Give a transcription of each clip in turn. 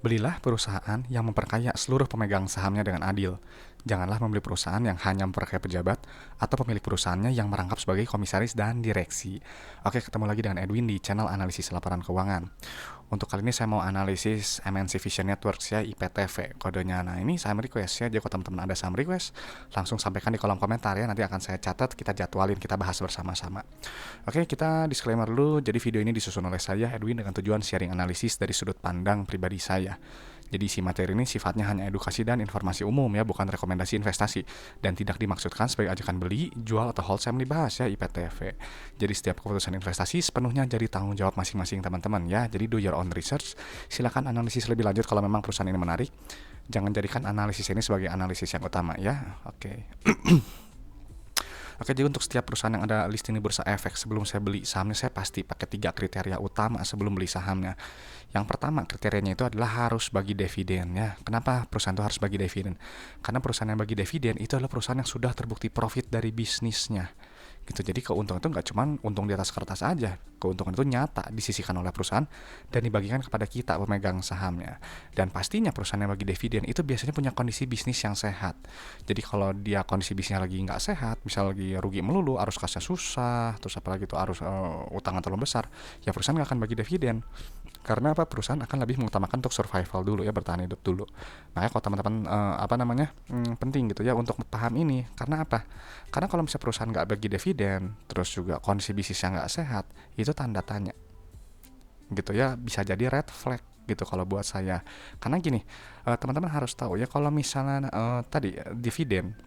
Belilah perusahaan yang memperkaya seluruh pemegang sahamnya dengan adil. Janganlah membeli perusahaan yang hanya memperkaya pejabat atau pemilik perusahaannya yang merangkap sebagai komisaris dan direksi. Oke, ketemu lagi dengan Edwin di channel analisis laporan keuangan. Untuk kali ini saya mau analisis MNC Vision Networks ya, IPTV kodenya. Nah, ini saham request ya. Jadi kalau teman-teman ada saham request, langsung sampaikan di kolom komentar ya. Nanti akan saya catat, kita jadwalin, kita bahas bersama-sama. Oke, kita disclaimer dulu. Jadi video ini disusun oleh saya, Edwin, dengan tujuan sharing analisis dari sudut pandang pribadi saya. Jadi isi materi ini sifatnya hanya edukasi dan informasi umum ya, bukan rekomendasi investasi. Dan tidak dimaksudkan sebagai ajakan beli, jual, atau hold saham dibahas ya, IPTV. Jadi setiap keputusan investasi sepenuhnya jadi tanggung jawab masing-masing teman-teman ya. Jadi do your own research. Silakan analisis lebih lanjut kalau memang perusahaan ini menarik. Jangan jadikan analisis ini sebagai analisis yang utama ya. Oke. Oke, jadi untuk setiap perusahaan yang ada listing di Bursa Efek, sebelum saya beli sahamnya, saya pasti pakai 3 kriteria utama sebelum beli sahamnya. Yang pertama, kriterianya itu adalah harus bagi dividen ya. Kenapa perusahaan itu harus bagi dividen? Karena perusahaan yang bagi dividen itu adalah perusahaan yang sudah terbukti profit dari bisnisnya. Gitu. Jadi keuntungan itu nggak cuma untung di atas kertas aja, keuntungan itu nyata disisihkan oleh perusahaan dan dibagikan kepada kita pemegang sahamnya. Dan pastinya perusahaan yang bagi dividen itu biasanya punya kondisi bisnis yang sehat. Jadi kalau dia kondisi bisnisnya lagi nggak sehat, misal lagi rugi melulu, arus kasnya susah, terus apalagi itu arus utangan terlalu besar, ya perusahaan nggak akan bagi dividen. Karena apa? Perusahaan akan lebih mengutamakan untuk survival dulu ya, bertahan hidup dulu. Makanya kalau teman-teman penting gitu ya untuk paham ini. Karena apa? Karena kalau misalnya perusahaan nggak bagi dividen, terus juga kondisi bisnisnya nggak sehat, itu tanda tanya gitu ya, bisa jadi red flag gitu kalau buat saya. Karena gini, teman-teman harus tahu ya, kalau misalnya dividen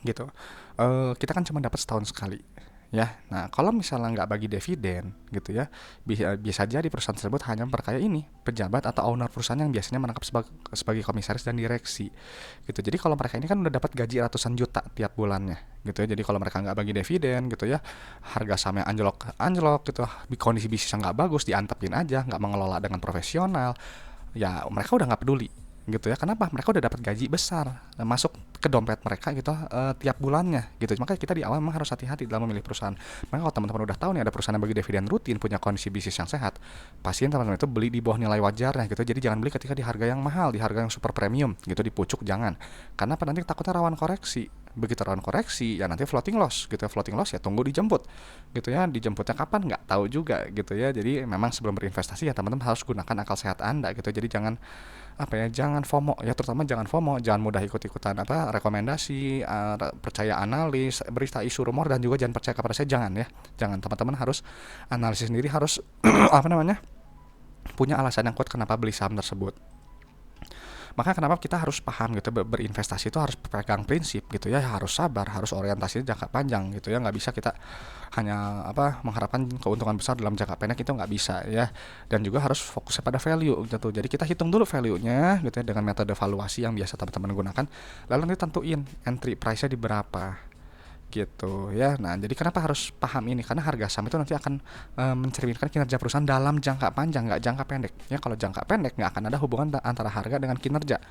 gitu, kita kan cuma dapat setahun sekali ya. Nah, kalau misalnya nggak bagi dividen gitu ya, bisa jadi perusahaan tersebut hanya memperkaya ini pejabat atau owner perusahaan yang biasanya menangkap sebagai komisaris dan direksi gitu. Jadi kalau mereka ini kan udah dapat gaji ratusan juta tiap bulannya gitu ya. Jadi kalau mereka nggak bagi dividen gitu ya, harga sahamnya anjlok gitu, kondisi bisnisnya nggak bagus, diantepin aja, nggak mengelola dengan profesional, ya mereka udah nggak peduli gitu ya. Kenapa? Mereka udah dapat gaji besar masuk ke dompet mereka gitu tiap bulannya gitu. Makanya kita di awal memang harus hati-hati dalam memilih perusahaan. Makanya kalau teman-teman udah tahu nih ada perusahaan yang bagi dividen rutin, punya kondisi bisnis yang sehat, pastiin teman-teman itu beli di bawah nilai wajarnya gitu. Jadi jangan beli ketika di harga yang mahal, di harga yang super premium gitu, di pucuk jangan. Karena apa? Nanti takutnya rawan koreksi. Begitu rawan koreksi ya nanti floating loss gitu ya. Floating loss ya tunggu dijemput gitu ya. Dijemputnya kapan nggak tahu juga gitu ya. Jadi memang sebelum berinvestasi ya teman-teman harus gunakan akal sehat Anda gitu. Jadi jangan FOMO ya, terutama jangan FOMO, jangan mudah ikut-ikutan rekomendasi, percaya analis, berita isu rumor, dan juga jangan percaya kepada saya, jangan ya. Jangan, teman-teman harus analisis sendiri, harus punya alasan yang kuat kenapa beli saham tersebut. Makanya kenapa kita harus paham gitu, berinvestasi itu harus pegang prinsip gitu ya, harus sabar, harus orientasinya jangka panjang gitu ya. Nggak bisa kita hanya mengharapkan keuntungan besar dalam jangka pendek, itu nggak bisa ya. Dan juga harus fokus pada value gitu. Jadi kita hitung dulu value-nya gitu ya dengan metode valuasi yang biasa teman-teman gunakan, lalu nanti tentuin entry price-nya di berapa gitu ya. Nah, jadi kenapa harus paham ini? Karena harga saham itu nanti akan mencerminkan kinerja perusahaan dalam jangka panjang, nggak jangka pendek ya. Kalau jangka pendek nggak akan ada hubungan antara harga dengan kinerja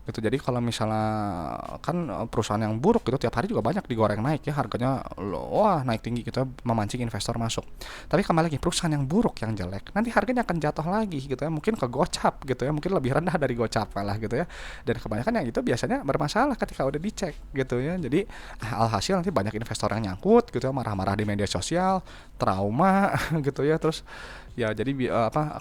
gitu. Jadi kalau misalnya kan perusahaan yang buruk itu tiap hari juga banyak digoreng naik ya, harganya wah naik tinggi gitu, memancing investor masuk. Tapi kembali lagi, perusahaan yang buruk, yang jelek, nanti harganya akan jatuh lagi gitu ya, mungkin ke gocap gitu ya, mungkin lebih rendah dari gocap malah gitu ya. Dan kebanyakan yang itu biasanya bermasalah ketika udah dicek gitu ya. Jadi alhasil nanti banyak investor yang nyangkut gitu ya, marah-marah di media sosial, trauma gitu ya. Terus ya jadi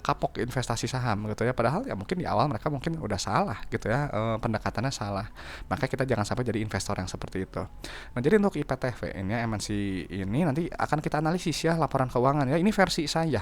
kapok investasi saham gitu ya, padahal ya mungkin di awal mereka mungkin udah salah gitu ya, pendekatannya salah. Maka kita jangan sampai jadi investor yang seperti itu. Nah, jadi untuk IPTV ini MNC ini nanti akan kita analisis ya laporan keuangan ya. Ini versi saya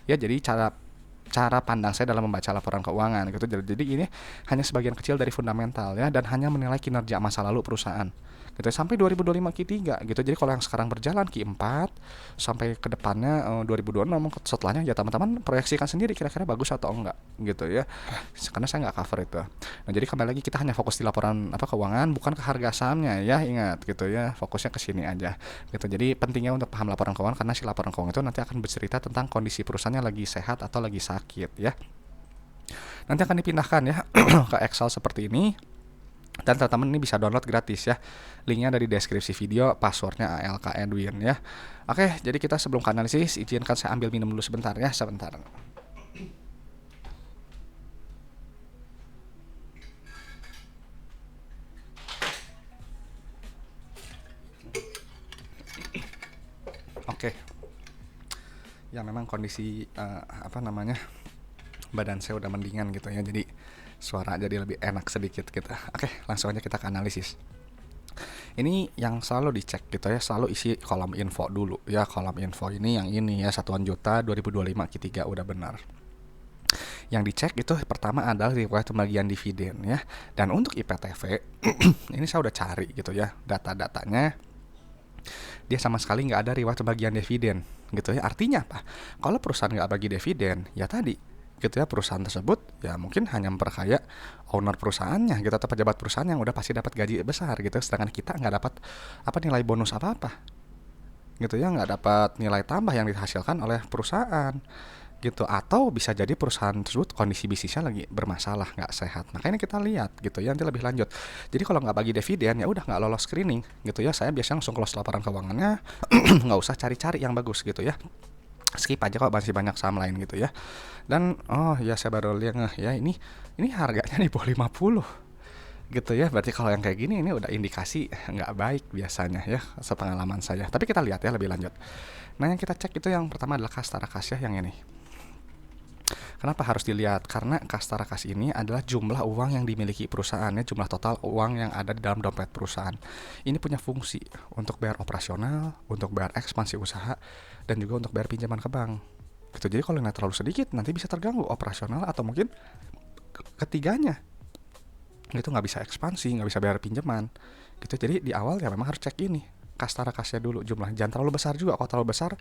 ya, jadi cara pandang saya dalam membaca laporan keuangan gitu. Jadi ini hanya sebagian kecil dari fundamental ya, dan hanya menilai kinerja masa lalu perusahaan gitu sampai 2025 Q3 gitu. Jadi kalau yang sekarang berjalan Q4 sampai ke depannya 2026 setelahnya ya teman-teman proyeksikan sendiri kira-kira bagus atau enggak gitu ya. Karena saya nggak cover itu. Nah, jadi kembali lagi kita hanya fokus di laporan keuangan, bukan ke harga sahamnya ya, ingat gitu ya. Fokusnya ke sini aja gitu. Jadi pentingnya untuk paham laporan keuangan, karena si laporan keuangan itu nanti akan bercerita tentang kondisi perusahaannya lagi sehat atau lagi sakit ya. Nanti akan dipindahkan ya ke Excel seperti ini. Dan teman-teman ini bisa download gratis ya. Linknya dari deskripsi video, passwordnya ALK Edwin ya. Oke, jadi kita sebelum ke analisis, izinkan saya ambil minum dulu sebentar ya, sebentar. Oke, ya memang kondisi apa namanya, badan saya udah mendingan gitu ya, jadi suara jadi lebih enak sedikit gitu. Oke, langsung aja kita ke analisis. Ini yang selalu dicek gitu ya, selalu isi kolom info dulu ya. Kolom info ini yang ini ya, satuan juta 2025 Q3 udah benar. Yang dicek itu pertama adalah riwayat pembagian dividen ya. Dan untuk IPTV ini saya udah cari gitu ya, data-datanya dia sama sekali nggak ada riwayat pembagian dividen gitu ya. Artinya apa? Kalau perusahaan nggak bagi dividen, ya tadi gitu ya, perusahaan tersebut ya mungkin hanya memperkaya owner perusahaannya gitu, atau pejabat perusahaan yang udah pasti dapat gaji besar gitu, sedangkan kita nggak dapat apa nilai bonus apa-apa gitu ya, nggak dapat nilai tambah yang dihasilkan oleh perusahaan gitu. Atau bisa jadi perusahaan tersebut kondisi bisnisnya lagi bermasalah, nggak sehat. Makanya kita lihat gitu ya nanti lebih lanjut. Jadi kalau nggak bagi dividen ya udah nggak lolos screening gitu ya. Saya biasanya langsung close laporan keuangannya, nggak usah cari-cari yang bagus gitu ya. Skip aja kok, masih banyak saham lain gitu ya. Dan oh ya saya baru lihat ya, ini harganya di bawah 50 gitu ya. Berarti kalau yang kayak gini ini udah indikasi nggak baik biasanya ya, sepengalaman saya. Tapi kita lihat ya lebih lanjut. Nah yang kita cek itu yang pertama adalah kasta rakas ya, yang ini. Kenapa harus dilihat? Karena kasta rakas ini adalah jumlah uang yang dimiliki perusahaannya, jumlah total uang yang ada di dalam dompet perusahaan. Ini punya fungsi untuk bayar operasional, untuk bayar ekspansi usaha, dan juga untuk bayar pinjaman ke bank. Gitu. Jadi kalau nggak terlalu sedikit, nanti bisa terganggu operasional atau mungkin ketiganya. Gitu, nggak bisa ekspansi, nggak bisa bayar pinjaman. Gitu. Jadi di awal ya memang harus cek ini kasta rakasnya dulu, jumlah jangan terlalu besar juga. Kalau terlalu besar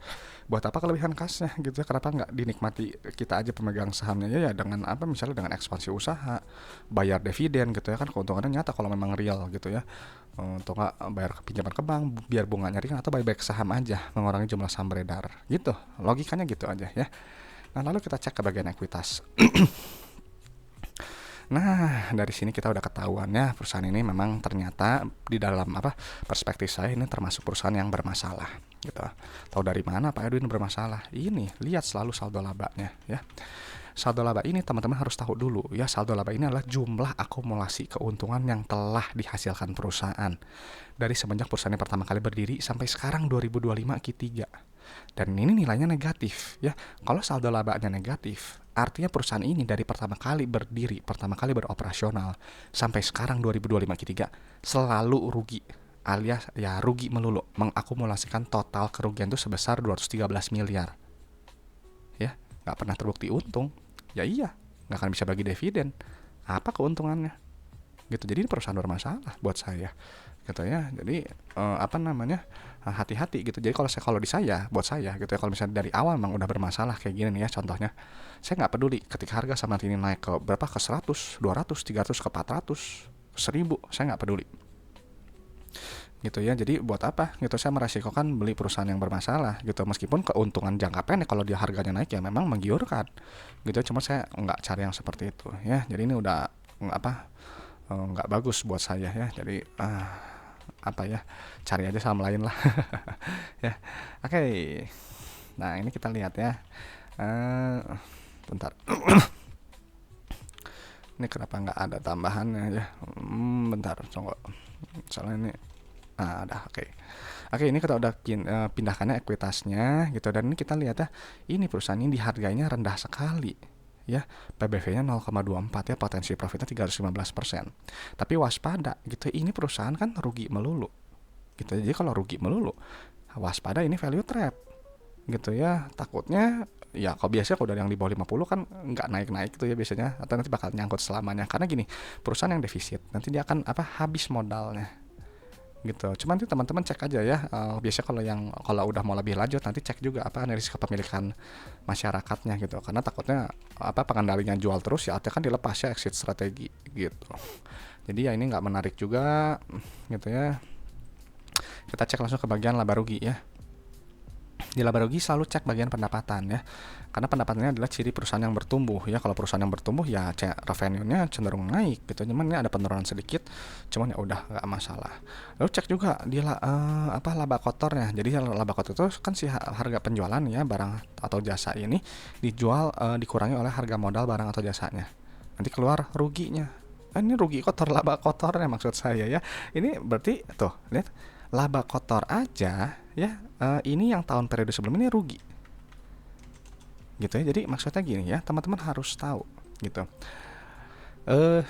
buat apa kelebihan kasnya gitu ya, kenapa nggak dinikmati kita aja pemegang sahamnya ya dengan apa, misalnya dengan ekspansi usaha, bayar dividen gitu ya, kan keuntungannya nyata kalau memang real gitu ya. Untuk nggak bayar pinjaman ke bank biar bunganya ringan, atau buyback saham aja mengurangi jumlah saham beredar gitu, logikanya gitu aja ya. Nah lalu kita cek ke bagian ekuitas. Nah, dari sini kita udah ketahuan ya, perusahaan ini memang ternyata di dalam apa perspektif saya ini termasuk perusahaan yang bermasalah gitu. Tahu dari mana Pak Edwin bermasalah? Ini lihat selalu saldo labanya ya. Saldo laba ini teman-teman harus tahu dulu ya, saldo laba ini adalah jumlah akumulasi keuntungan yang telah dihasilkan perusahaan dari semenjak perusahaan yang pertama kali berdiri sampai sekarang 2025 Q3. Dan ini nilainya negatif ya. Kalau saldo labanya negatif, artinya perusahaan ini dari pertama kali berdiri, pertama kali beroperasional sampai sekarang 2025 Q3 selalu rugi, alias ya rugi melulu, mengakumulasikan total kerugian itu sebesar 213 miliar. Ya, nggak pernah terbukti untung. Ya iya, nggak akan bisa bagi dividen. Apa keuntungannya? Gitu. Jadi ini perusahaan bermasalah buat saya gitu ya. Jadi apa namanya, hati-hati gitu. Jadi kalau di saya, buat saya gitu ya, kalau misalnya dari awal memang udah bermasalah kayak gini nih ya, contohnya saya nggak peduli ketika harga sama ini naik ke berapa, ke 100, 200, 300, ke 400, 1000, saya nggak peduli gitu ya. Jadi buat apa gitu saya meresikokan beli perusahaan yang bermasalah gitu, meskipun keuntungan jangka pendek kalau dia harganya naik ya memang menggiurkan gitu. Cuma saya nggak cari yang seperti itu ya. Jadi ini udah apa, nggak bagus buat saya ya. Jadi apa ya, cari aja saham lain lah. Ya oke. Nah ini kita lihat ya, bentar. Ini kenapa nggak ada tambahannya ya, bentar tunggu, soalnya ini ada. Oke, ini kita udah pindahkannya ekuitasnya gitu. Dan ini kita lihat ya, ini perusahaan ini dihargainya rendah sekali ya, PBV-nya 0,24 ya, potensi profitnya 315%. Tapi waspada gitu, ini perusahaan kan rugi melulu gitu. Jadi kalau rugi melulu, waspada, ini value trap gitu ya. Takutnya ya kalau biasanya kalau dari yang di bawah 50 kan nggak naik-naik gitu ya biasanya, atau nanti bakal nyangkut selamanya. Karena gini, perusahaan yang defisit nanti dia akan habis modalnya gitu. Cuman nanti teman-teman cek aja ya. Biasanya kalau udah mau lebih lanjut nanti cek juga analis kepemilikan masyarakatnya gitu. Karena takutnya pengendalinya jual terus ya, artinya kan dilepas ya, exit strategi gitu. Jadi ya ini nggak menarik juga gitu ya. Kita cek langsung ke bagian laba rugi ya. Di laba rugi selalu cek bagian pendapatan ya, karena pendapatannya adalah ciri perusahaan yang bertumbuh ya. Kalau perusahaan yang bertumbuh ya revenue-nya cenderung naik gitu. Cuman ini ada penurunan sedikit, cuman ya udah nggak masalah. Lalu cek juga dia laba kotornya. Jadi laba kotor itu kan si harga penjualan ya, barang atau jasa ini dijual dikurangi oleh harga modal barang atau jasanya. Nanti keluar ruginya. Ini rugi kotor, laba kotornya maksud saya ya. Ini berarti tuh lihat, laba kotor aja ya, ini yang tahun periode sebelum ini rugi gitu ya. Jadi maksudnya gini ya, teman-teman harus tahu gitu. eh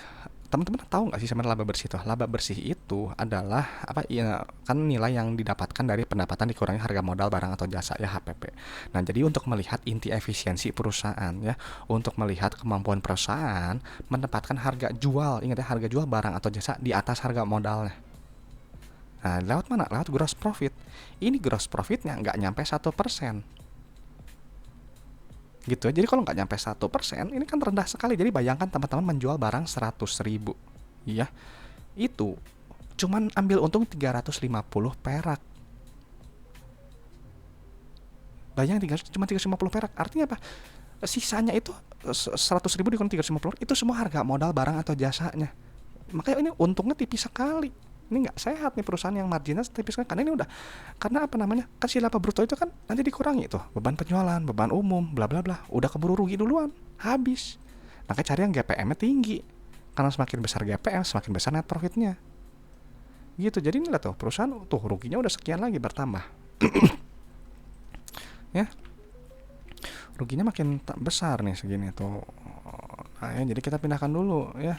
Teman-teman tahu nggak sih sebenarnya laba bersih itu? Laba bersih itu adalah apa ya, kan nilai yang didapatkan dari pendapatan dikurangi harga modal barang atau jasa ya, HPP. Nah, jadi untuk melihat inti efisiensi perusahaan ya, untuk melihat kemampuan perusahaan menempatkan harga jual, ingat ya, harga jual barang atau jasa di atas harga modalnya. Nah, lewat mana? Lewat gross profit. Ini gross profitnya nggak nyampe 1%. Gitu ya. Jadi kalau nggak nyampe 1%, ini kan rendah sekali. Jadi bayangkan teman-teman menjual barang 100.000, ya, itu cuman ambil untung 350 perak. Bayang cuma 350 perak. Artinya apa? Sisanya itu 100.000 dikurangi 350, itu semua harga modal barang atau jasanya. Makanya ini untungnya tipis sekali. Ini nggak sehat nih perusahaan yang marginnya tipis sekali. Karena ini udah, karena apa namanya, kan si laba bruto itu kan nanti dikurangi tuh beban penjualan, beban umum, bla bla bla. Udah keburu rugi duluan, habis. Makanya cari yang GPM-nya tinggi. Karena semakin besar GPM, semakin besar net profitnya. Gitu. Jadi ini lah tuh perusahaan tuh ruginya udah sekian lagi bertambah. Ya, ruginya makin besar nih segini tuh. Nah, ya, jadi kita pindahkan dulu ya.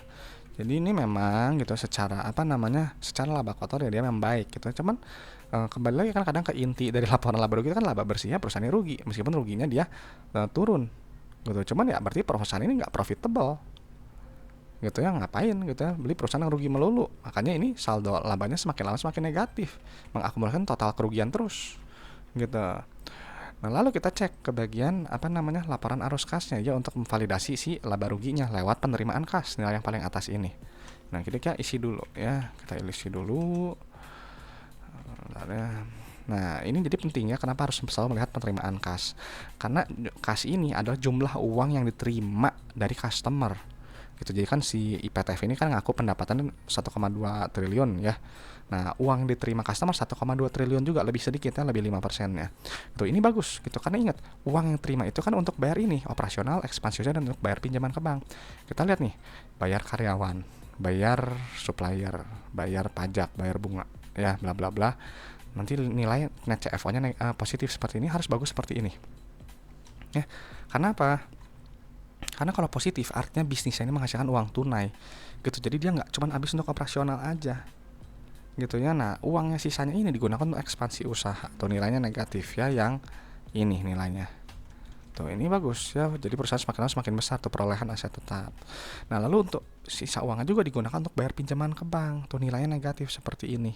Jadi ini memang gitu secara apa namanya, secara laba kotor ya dia memang baik gitu. Cuman kembali lagi kan kadang ke inti dari laporan laba rugi itu kan laba bersihnya perusahaannya rugi, meskipun ruginya dia turun gitu. Cuman ya berarti perusahaan ini nggak profitable gitu ya, ngapain gitu ya beli perusahaan yang rugi melulu. Makanya ini saldo labanya semakin lama semakin negatif, mengakumulasikan total kerugian terus gitu. Nah, lalu kita cek ke bagian apa namanya, laporan arus kasnya ya, untuk memvalidasi si laba ruginya lewat penerimaan kas, nilai yang paling atas ini. Nah, kita isi dulu ya, kita isi dulu. Nah, ini jadi pentingnya kenapa harus selalu melihat penerimaan kas. Karena kas ini adalah jumlah uang yang diterima dari customer. Gitu. Jadi kan si IPTF ini kan ngaku pendapatan 1,2 triliun ya. Nah, uang yang diterima customer 1,2 triliun juga, lebih sedikit ya, lebih 5% ya. Tuh, ini bagus gitu. Karena ingat, uang yang terima itu kan untuk bayar ini, operasional, ekspansi dan untuk bayar pinjaman ke bank. Kita lihat nih, bayar karyawan, bayar supplier, bayar pajak, bayar bunga, ya, bla bla bla. Nanti nilai net CFO-nya positif seperti ini, harus bagus seperti ini. Ya. Karena apa? Karena kalau positif artinya bisnisnya ini menghasilkan uang tunai gitu. Jadi dia nggak cuma habis untuk operasional aja gitu ya. Nah, uangnya sisanya ini digunakan untuk ekspansi usaha. Tuh nilainya negatif ya, yang ini nilainya. Tuh ini bagus ya. Jadi perusahaan semakin lama semakin besar tuh perolehan aset tetap. Nah, lalu untuk sisa uangnya juga digunakan untuk bayar pinjaman ke bank. Tuh nilainya negatif seperti ini.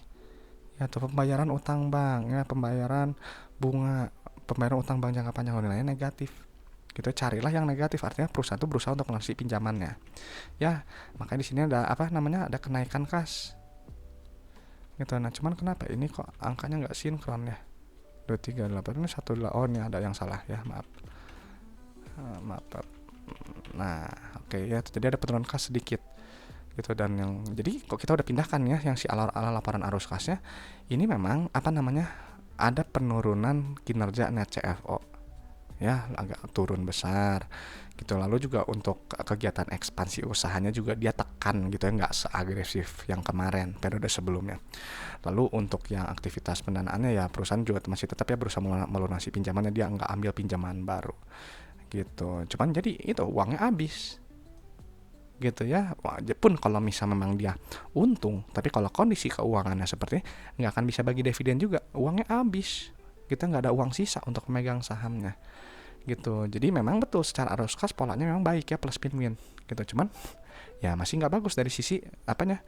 Ya, tuh pembayaran utang bank ya, pembayaran bunga, pembayaran utang bank jangka panjang, nilainya negatif. Gitu, carilah yang negatif, artinya perusahaan itu berusaha untuk melunasi pinjamannya. Ya, makanya di sini ada apa namanya, ada kenaikan kas. Gitu. Nah, cuman kenapa ini kok angkanya nggak sinkron ya? 238 ini 1, oh ini ada yang salah ya, maaf. Maaf. Nah, oke ya, jadi ada penurunan kas sedikit. Gitu. Dan yang jadi kok kita udah pindahkan ya yang si ala laporan arus kasnya, ini memang apa namanya, ada penurunan kinerja net CFO. Ya, agak turun besar gitu. Lalu juga untuk kegiatan ekspansi usahanya juga dia tekan gitu ya, nggak seagresif yang kemarin periode sebelumnya. Lalu untuk yang aktivitas pendanaannya ya, perusahaan juga masih tetap ya berusaha melunasi pinjamannya, dia nggak ambil pinjaman baru gitu. Cuman jadi itu uangnya habis gitu ya. Walaupun kalau misal memang dia untung, tapi kalau kondisi keuangannya seperti ini, nggak akan bisa bagi dividen juga, uangnya habis. Kita nggak ada uang sisa untuk memegang sahamnya gitu. Jadi memang betul secara arus kas polanya memang baik ya, plus win-win gitu. Cuman ya masih nggak bagus dari sisi apanya,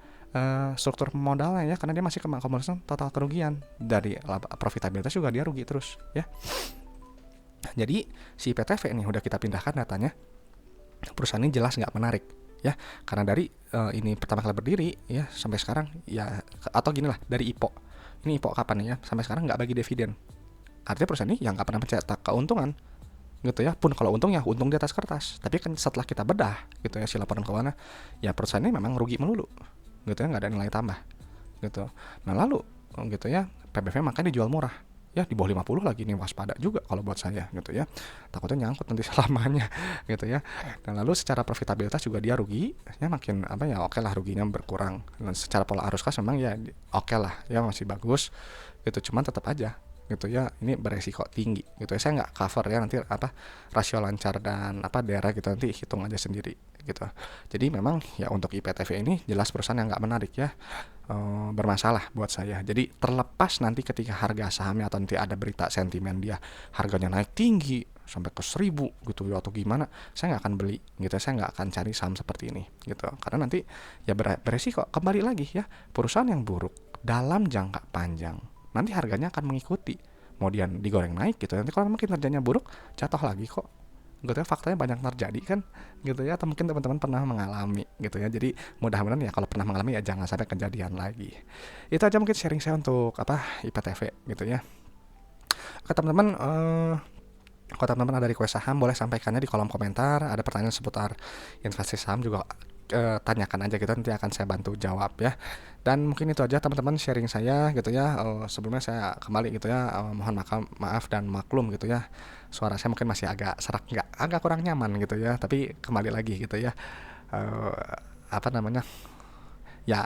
struktur modalnya ya, karena dia masih mengakumulasikan total kerugian. Dari profitabilitas juga dia rugi terus ya. Jadi si PTV ini udah kita pindahkan datanya, perusahaan ini jelas nggak menarik ya, karena dari ini pertama kali berdiri ya sampai sekarang ya, atau gini lah, dari IPO ini, IPO kapan ya, sampai sekarang nggak bagi dividen. Artinya perusahaan ini yang nggak pernah mencetak keuntungan gitu ya. Pun kalau untung ya untung di atas kertas, tapi kan setelah kita bedah gitu ya si laporan keuangan, ya perusahaan ini memang rugi melulu gitu ya, nggak ada nilai tambah gitu. Nah, lalu gitu ya, PBV makanya dijual murah ya di bawah 50 lagi nih, waspada juga kalau buat saya gitu ya. Takutnya nyangkut nanti selamanya gitu ya. Dan lalu secara profitabilitas juga dia rugi, ya makin apa ya, oke lah ruginya berkurang. Dan secara pola arus kas memang ya oke lah, ya masih bagus gitu. Cuman tetap aja gitu ya, ini beresiko tinggi gitu ya. Saya nggak cover ya nanti apa rasio lancar dan apa daerah gitu, nanti hitung aja sendiri gitu. Jadi memang ya untuk IPTV ini jelas perusahaan yang nggak menarik ya, bermasalah buat saya. Jadi terlepas nanti ketika harga sahamnya atau nanti ada berita sentimen dia harganya naik tinggi sampai ke 1000 gitu ya atau gimana, saya nggak akan beli gitu. Saya nggak akan cari saham seperti ini gitu, karena nanti ya beresiko kembali lagi ya, perusahaan yang buruk dalam jangka panjang nanti harganya akan mengikuti, mau dia digoreng naik gitu, nanti kalau makin kerjanya buruk jatuh lagi kok gitu ya. Faktanya banyak terjadi kan gitu ya, atau mungkin teman-teman pernah mengalami gitu ya. Jadi mudah-mudahan ya kalau pernah mengalami ya jangan sampai kejadian lagi. Itu aja mungkin sharing saya untuk apa IPTV gitu ya. Oke teman-teman, kalau teman-teman ada request saham boleh sampaikannya di kolom komentar. Ada pertanyaan seputar investasi saham juga tanyakan aja gitu, nanti akan saya bantu jawab ya. Dan mungkin itu aja teman-teman sharing saya gitu ya. Sebelumnya saya kembali gitu ya, mohon maaf dan maklum gitu ya, suara saya mungkin masih agak serak, nggak agak kurang nyaman gitu ya, tapi kembali lagi gitu ya. Eh, apa namanya ya,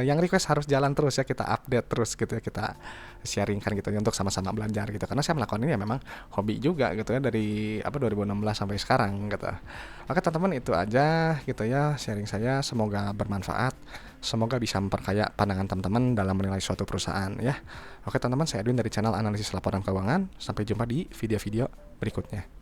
yang request harus jalan terus ya, kita update terus gitu ya, kita sharingkan gitu ya untuk sama-sama belajar gitu, karena saya melakukan ini ya memang hobi juga gitu ya, dari apa 2016 sampai sekarang gitu. Oke teman-teman, itu aja gitu ya sharing saya, semoga bermanfaat, semoga bisa memperkaya pandangan teman-teman dalam menilai suatu perusahaan ya. Oke teman-teman, saya Edwin dari channel analisis laporan keuangan, sampai jumpa di video-video berikutnya.